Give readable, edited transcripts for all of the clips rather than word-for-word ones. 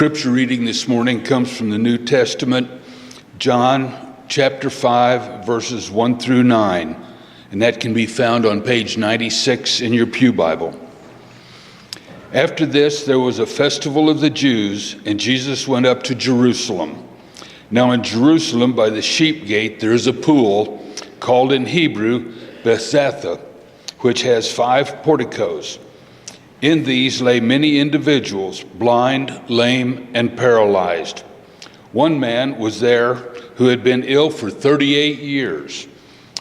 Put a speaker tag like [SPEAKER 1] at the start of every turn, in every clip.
[SPEAKER 1] scripture reading this morning comes from the New Testament, John chapter 5, verses 1 through 9, and that can be found on page 96 in your pew Bible. After this, there was a festival of the Jews, and Jesus went up to Jerusalem. Now in Jerusalem, by the sheep gate, there is a pool called in Hebrew Bethesda, which has 5 porticos. In these lay many individuals, blind, lame, and paralyzed. One man was there who had been ill for 38 years.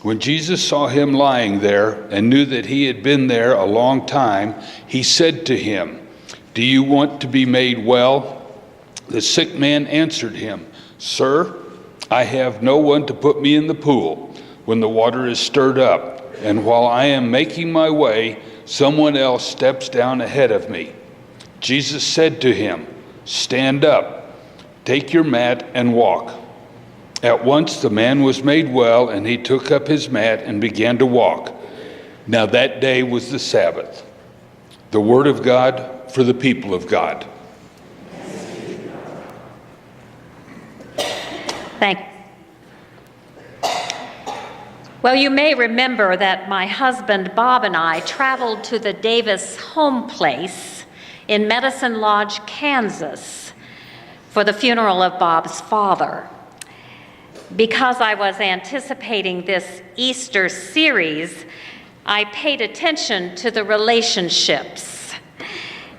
[SPEAKER 1] When Jesus saw him lying there and knew that he had been there a long time, he said to him, "Do you want to be made well?" The sick man answered him, "Sir, I have no one to put me in the pool when the water is stirred up, and while I am making my way, someone else steps down ahead of me." Jesus said to him, "Stand up, take your mat and walk." At once the man was made well, and he took up his mat and began to walk. Now that day was the Sabbath. The word of God for the people of God.
[SPEAKER 2] Thank you. Well, you may remember that my husband Bob and I traveled to the Davis home place in Medicine Lodge, Kansas, for the funeral of Bob's father. Because I was anticipating this Easter series, I paid attention to the relationships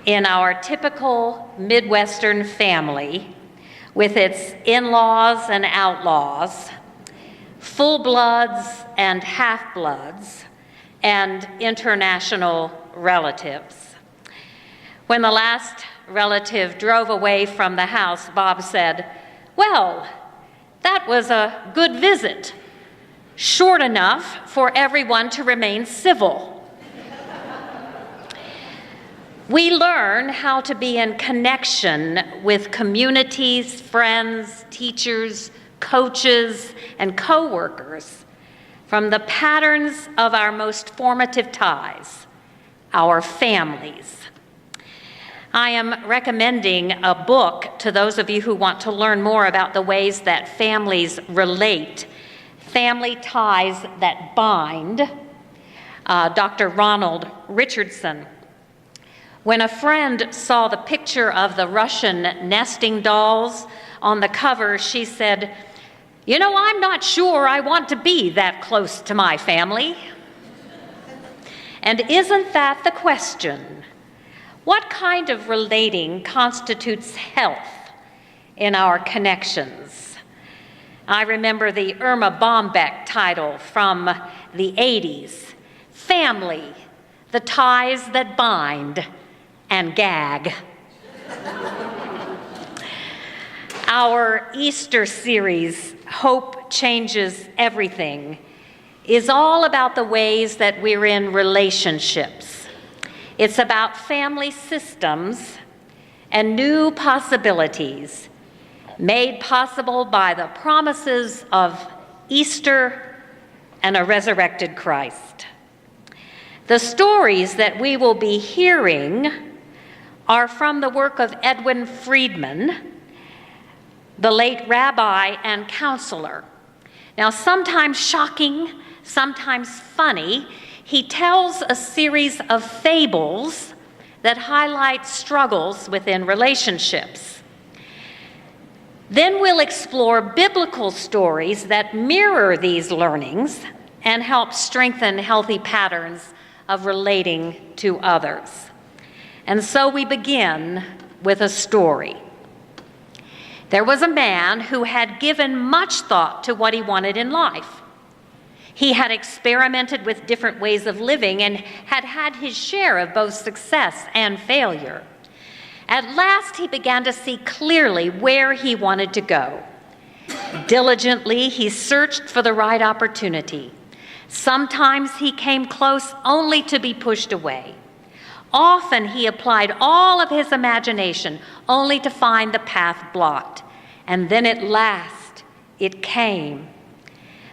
[SPEAKER 2] in our typical Midwestern family with its in-laws and outlaws, full-bloods and half-bloods, and international relatives. When the last relative drove away from the house, Bob said, "Well, that was a good visit, short enough for everyone to remain civil." We learn how to be in connection with communities, friends, teachers, coaches, and co-workers from the patterns of our most formative ties, our families. I am recommending a book to those of you who want to learn more about the ways that families relate, Family Ties That Bind, Dr. Ronald Richardson. When a friend saw the picture of the Russian nesting dolls on the cover, she said, "You know, I'm not sure I want to be that close to my family." And isn't that the question? What kind of relating constitutes health in our connections? I remember the Irma Bombeck title from the 80s, Family, the Ties That Bind and Gag. Our Easter series, Hope Changes Everything, is all about the ways that we're in relationships. It's about family systems and new possibilities made possible by the promises of Easter and a resurrected Christ. The stories that we will be hearing are from the work of Edwin Friedman, the late rabbi and counselor. Now, sometimes shocking, sometimes funny, he tells a series of fables that highlight struggles within relationships. Then we'll explore biblical stories that mirror these learnings and help strengthen healthy patterns of relating to others. And so we begin with a story. There was a man who had given much thought to what he wanted in life. He had experimented with different ways of living and had had his share of both success and failure. At last, he began to see clearly where he wanted to go. Diligently, he searched for the right opportunity. Sometimes he came close only to be pushed away. Often he applied all of his imagination only to find the path blocked. And then at last, it came.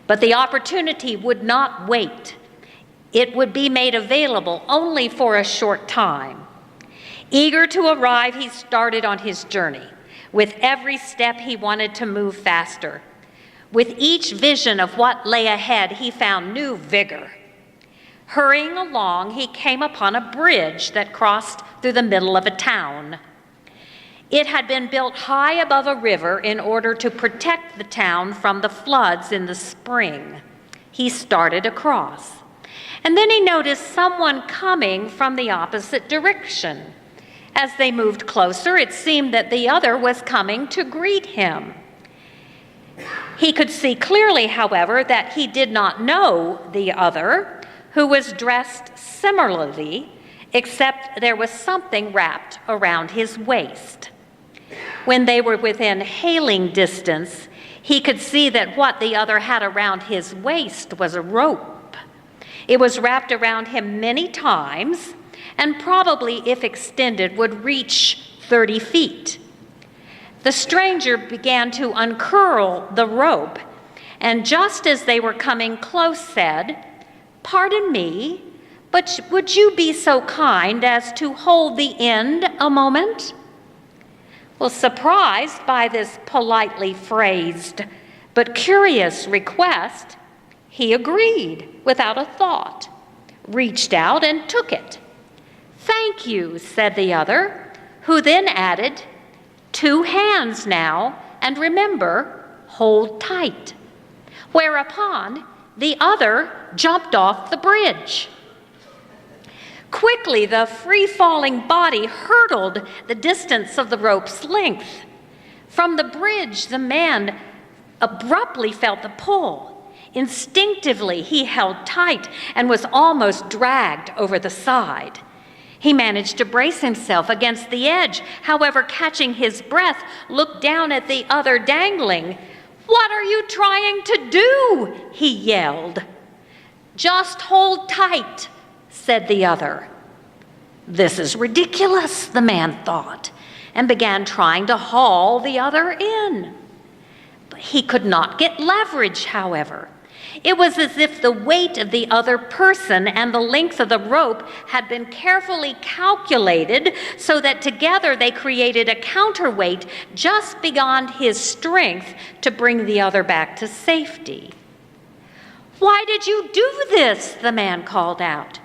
[SPEAKER 2] But the opportunity would not wait. It would be made available only for a short time. Eager to arrive, he started on his journey. With every step, he wanted to move faster. With each vision of what lay ahead, he found new vigor. Hurrying along, he came upon a bridge that crossed through the middle of a town. It had been built high above a river in order to protect the town from the floods in the spring. He started across, and then he noticed someone coming from the opposite direction. As they moved closer, it seemed that the other was coming to greet him. He could see clearly, however, that he did not know the other, who was dressed similarly, except there was something wrapped around his waist. When they were within hailing distance, he could see that what the other had around his waist was a rope. It was wrapped around him many times, and probably, if extended, would reach 30 feet. The stranger began to uncurl the rope, and just as they were coming close, said, "Pardon me, but would you be so kind as to hold the end a moment?" Well, surprised by this politely phrased but curious request, he agreed without a thought, reached out and took it. "Thank you," said the other, who then added, "2 hands now, and remember, hold tight." Whereupon the other jumped off the bridge. Quickly, the free-falling body hurtled the distance of the rope's length. From the bridge, the man abruptly felt the pull. Instinctively, he held tight and was almost dragged over the side. He managed to brace himself against the edge, however, catching his breath, looked down at the other dangling. "What are you trying to do?" he yelled. "Just hold tight," said the other. This is ridiculous, the man thought, and began trying to haul the other in. But he could not get leverage, however. It was as if the weight of the other person and the length of the rope had been carefully calculated so that together they created a counterweight just beyond his strength to bring the other back to safety. "Why did you do this?" the man called out.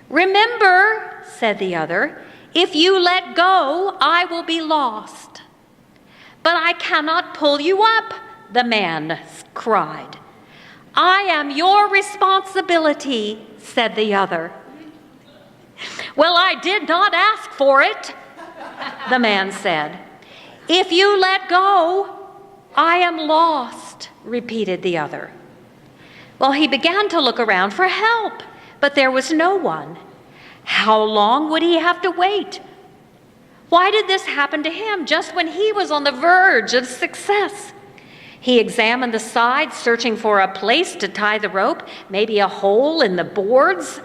[SPEAKER 2] "Remember," said the other, "if you let go, I will be lost." "But I cannot pull you up," the man cried. "I am your responsibility," said the other. "Well, I did not ask for it," the man said. "If you let go, I am lost," repeated the other. Well, he began to look around for help, but there was no one. How long would he have to wait? Why did this happen to him just when he was on the verge of success? He examined the sides, searching for a place to tie the rope, maybe a hole in the boards.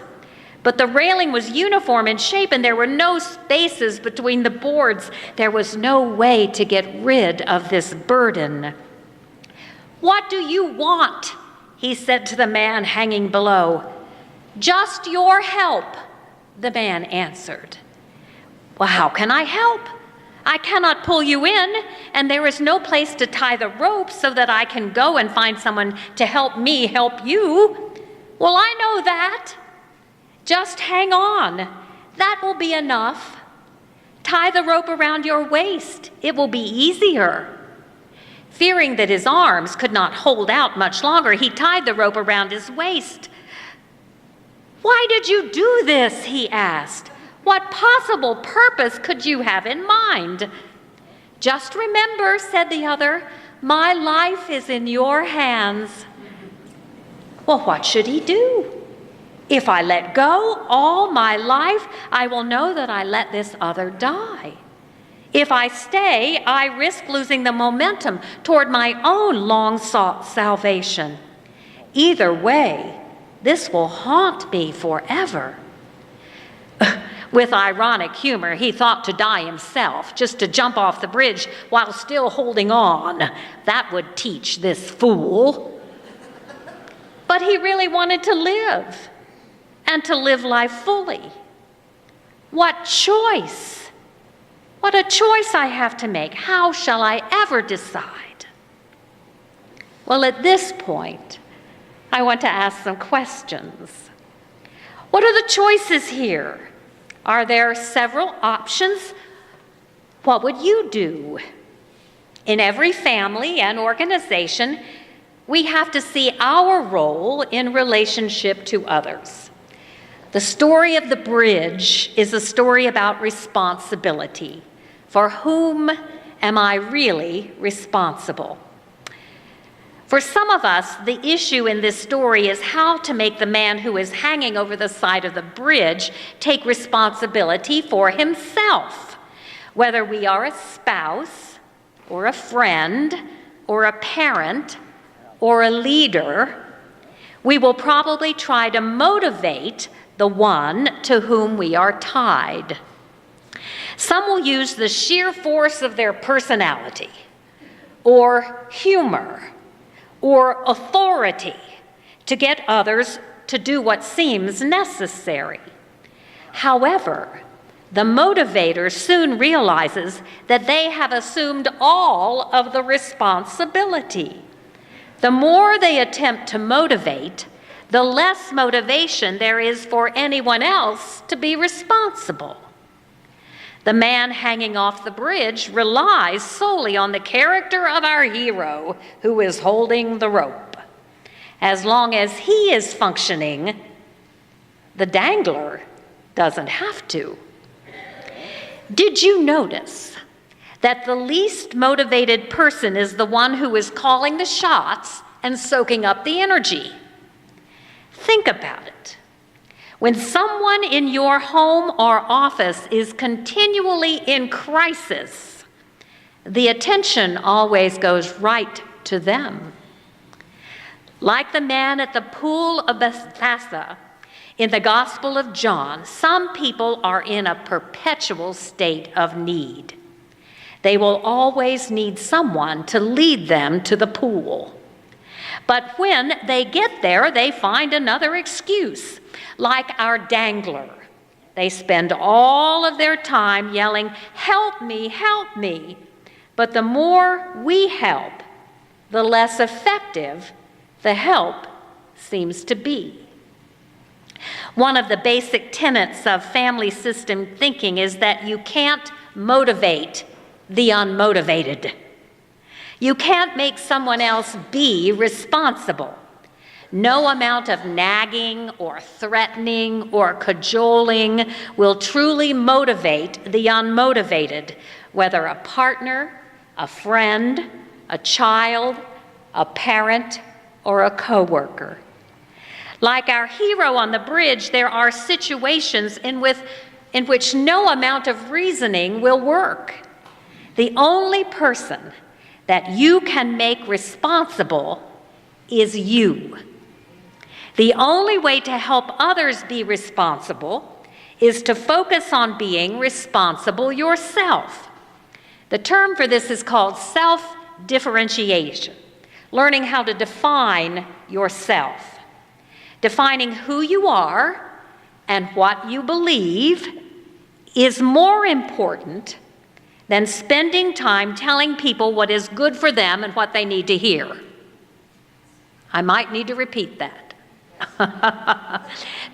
[SPEAKER 2] But the railing was uniform in shape, and there were no spaces between the boards. There was no way to get rid of this burden. "What do you want?" he said to the man hanging below. "Just your help," the man answered. "Well, how can I help? I cannot pull you in, and there is no place to tie the rope so that I can go and find someone to help me help you." "Well, I know that. Just hang on. That will be enough. Tie the rope around your waist. It will be easier." Fearing that his arms could not hold out much longer, he tied the rope around his waist. "Why did you do this?" he asked. "What possible purpose could you have in mind?" "Just remember," said the other, "my life is in your hands." Well, what should he do? If I let go all my life, I will know that I let this other die. If I stay, I risk losing the momentum toward my own long-sought salvation. Either way, this will haunt me forever. With ironic humor, he thought to die himself, just to jump off the bridge while still holding on. That would teach this fool. But he really wanted to live, and to live life fully. What choice What a choice I have to make. How shall I ever decide? Well, at this point, I want to ask some questions. What are the choices here? Are there several options? What would you do? In every family and organization, we have to see our role in relationship to others. The story of the bridge is a story about responsibility. For whom am I really responsible? For some of us, the issue in this story is how to make the man who is hanging over the side of the bridge take responsibility for himself. Whether we are a spouse, or a friend, or a parent, or a leader, we will probably try to motivate the one to whom we are tied. Some will use the sheer force of their personality, or humor, or authority to get others to do what seems necessary. However, the motivator soon realizes that they have assumed all of the responsibility. The more they attempt to motivate, the less motivation there is for anyone else to be responsible. The man hanging off the bridge relies solely on the character of our hero who is holding the rope. As long as he is functioning, the dangler doesn't have to. Did you notice that the least motivated person is the one who is calling the shots and soaking up the energy? Think about it. When someone in your home or office is continually in crisis, the attention always goes right to them. Like the man at the pool of Bethesda in the Gospel of John, some people are in a perpetual state of need. They will always need someone to lead them to the pool. But when they get there, they find another excuse, like our dangler. They spend all of their time yelling, "Help me, help me." But the more we help, the less effective the help seems to be. One of the basic tenets of family system thinking is that you can't motivate the unmotivated. You can't make someone else be responsible. No amount of nagging or threatening or cajoling will truly motivate the unmotivated, whether a partner, a friend, a child, a parent, or a coworker. Like our hero on the bridge, there are situations in which no amount of reasoning will work. The only person that you can make responsible is you. The only way to help others be responsible is to focus on being responsible yourself. The term for this is called self-differentiation, learning how to define yourself. Defining who you are and what you believe is more important than spending time telling people what is good for them and what they need to hear. I might need to repeat that.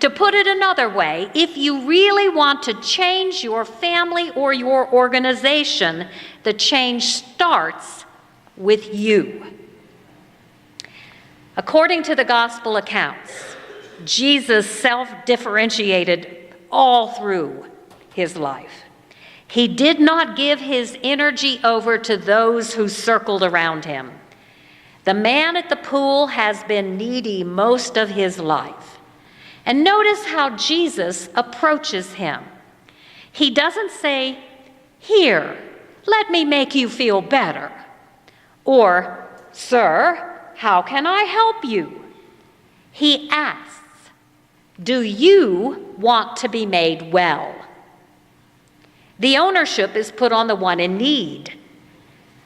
[SPEAKER 2] To put it another way, if you really want to change your family or your organization, the change starts with you. According to the gospel accounts, Jesus self-differentiated all through his life. He did not give his energy over to those who circled around him. The man at the pool has been needy most of his life. And notice how Jesus approaches him. He doesn't say, "Here, let me make you feel better," or, "Sir, how can I help you?" He asks, "Do you want to be made well?" The ownership is put on the one in need.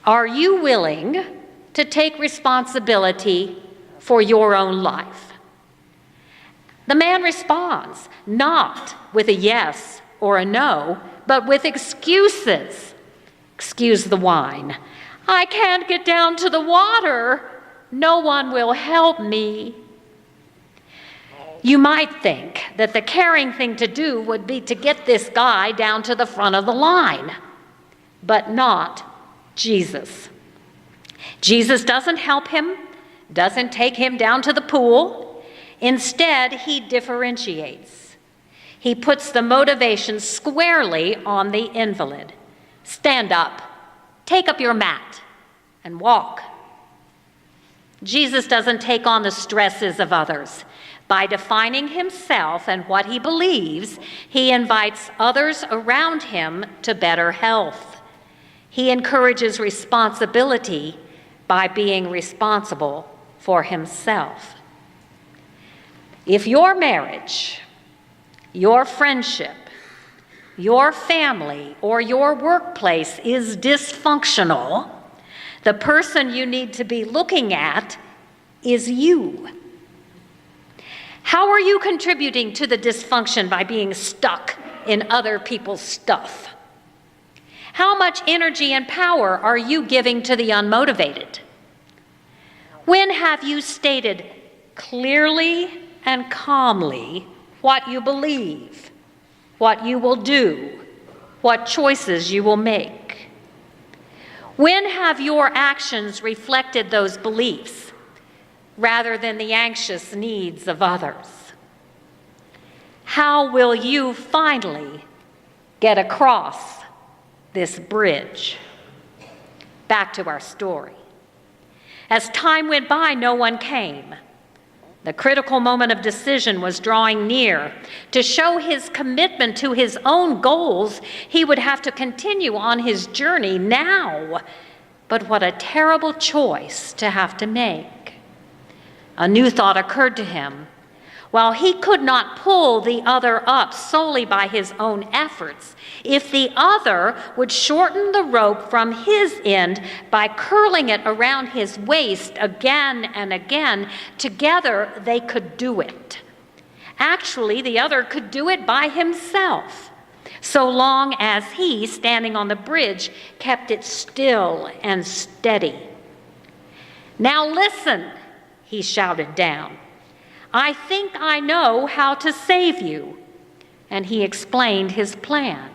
[SPEAKER 2] Are you willing to take responsibility for your own life? The man responds, not with a yes or a no, but with excuses. Excuse the whine. I can't get down to the water. No one will help me. You might think that the caring thing to do would be to get this guy down to the front of the line, but not Jesus. Jesus doesn't help him, doesn't take him down to the pool. Instead, he differentiates. He puts the motivation squarely on the invalid. Stand up, take up your mat, and walk. Jesus doesn't take on the stresses of others. By defining himself and what he believes, he invites others around him to better health. He encourages responsibility by being responsible for himself. If your marriage, your friendship, your family, or your workplace is dysfunctional, the person you need to be looking at is you. How are you contributing to the dysfunction by being stuck in other people's stuff? How much energy and power are you giving to the unmotivated? When have you stated clearly and calmly what you believe, what you will do, what choices you will make? When have your actions reflected those beliefs rather than the anxious needs of others? How will you finally get across this bridge? Back to our story. As time went by, no one came. The critical moment of decision was drawing near. To show his commitment to his own goals, he would have to continue on his journey now. But what a terrible choice to have to make. A new thought occurred to him. While he could not pull the other up solely by his own efforts, if the other would shorten the rope from his end by curling it around his waist again and again, together they could do it. Actually, the other could do it by himself, so long as he, standing on the bridge, kept it still and steady. Now listen, he shouted down. I think I know how to save you. And he explained his plan.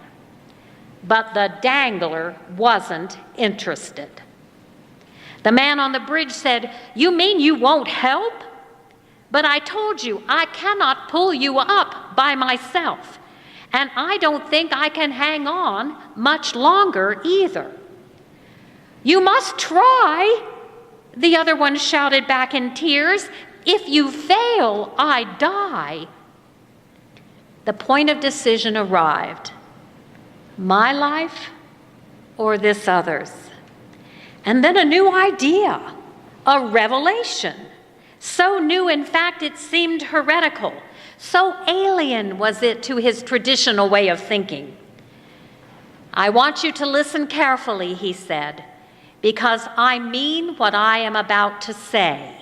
[SPEAKER 2] But the dangler wasn't interested. The man on the bridge said, You mean you won't help? But I told you I cannot pull you up by myself. And I don't think I can hang on much longer either. You must try, the other one shouted back in tears. If you fail, I die. The point of decision arrived. My life or this other's? And then a new idea, a revelation. So new, in fact, it seemed heretical. So alien was it to his traditional way of thinking. I want you to listen carefully, he said, because I mean what I am about to say.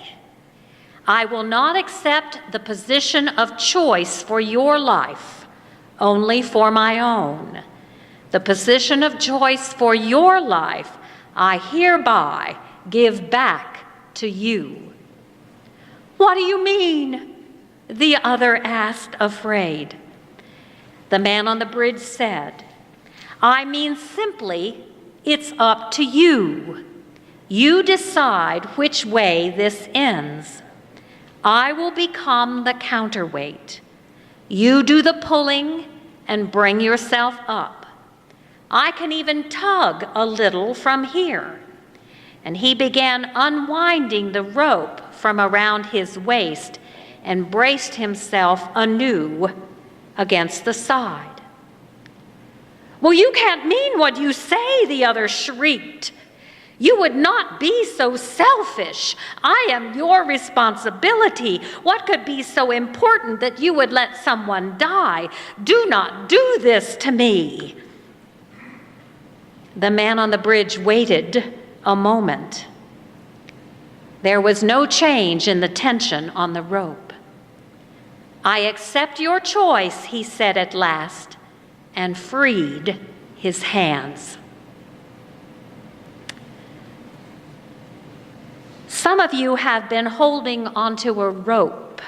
[SPEAKER 2] I will not accept the position of choice for your life, only for my own. The position of choice for your life, I hereby give back to you. What do you mean? The other asked, afraid. The man on the bridge said, I mean simply, it's up to you. You decide which way this ends. I will become the counterweight. You do the pulling and bring yourself up. I can even tug a little from here. And he began unwinding the rope from around his waist and braced himself anew against the side. Well, you can't mean what you say, the other shrieked. You would not be so selfish. I am your responsibility. What could be so important that you would let someone die? Do not do this to me. The man on the bridge waited a moment. There was no change in the tension on the rope. I accept your choice, he said at last, and freed his hands. Some of you have been holding onto a rope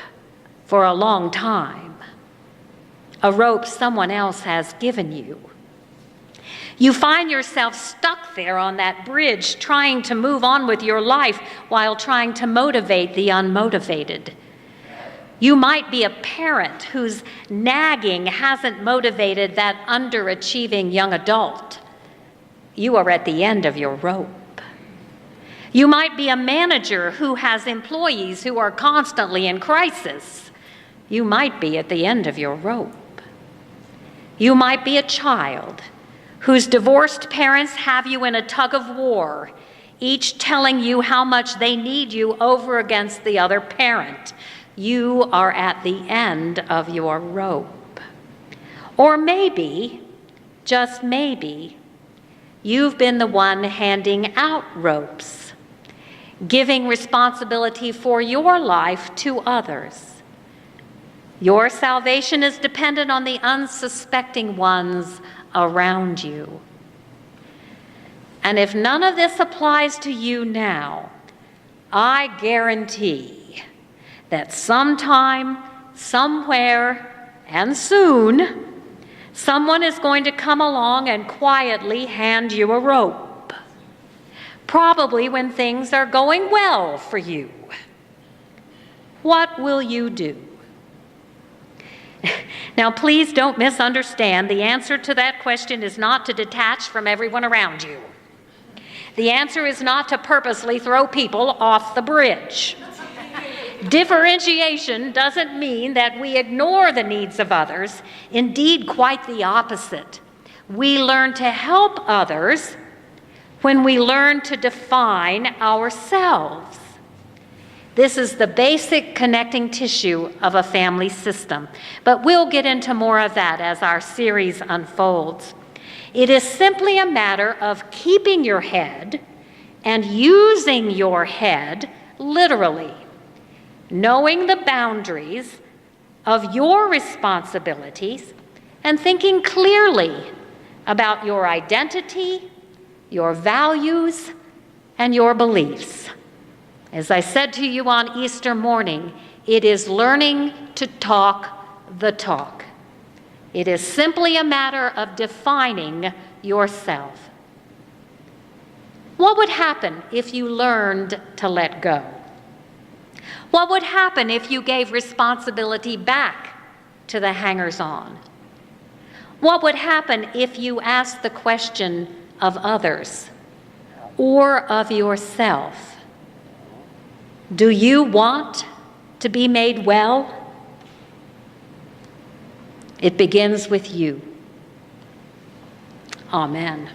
[SPEAKER 2] for a long time, a rope someone else has given you. You find yourself stuck there on that bridge, trying to move on with your life while trying to motivate the unmotivated. You might be a parent whose nagging hasn't motivated that underachieving young adult. You are at the end of your rope. You might be a manager who has employees who are constantly in crisis. You might be at the end of your rope. You might be a child whose divorced parents have you in a tug of war, each telling you how much they need you over against the other parent. You are at the end of your rope. Or maybe, just maybe, you've been the one handing out ropes, giving responsibility for your life to others. Your salvation is dependent on the unsuspecting ones around you. And if none of this applies to you now, I guarantee that sometime, somewhere, and soon, someone is going to come along and quietly hand you a rope. Probably when things are going well for you. What will you do? Now, please don't misunderstand. The answer to that question is not to detach from everyone around you. The answer is not to purposely throw people off the bridge. Differentiation doesn't mean that we ignore the needs of others. Indeed, quite the opposite. We learn to help others when we learn to define ourselves. This is the basic connecting tissue of a family system. But we'll get into more of that as our series unfolds. It is simply a matter of keeping your head and using your head literally, knowing the boundaries of your responsibilities and thinking clearly about your identity, your values, and your beliefs. As I said to you on Easter morning, it is learning to talk the talk. It is simply a matter of defining yourself. What would happen if you learned to let go? What would happen if you gave responsibility back to the hangers-on? What would happen if you asked the question of others or of yourself? Do you want to be made well? It begins with you. Amen.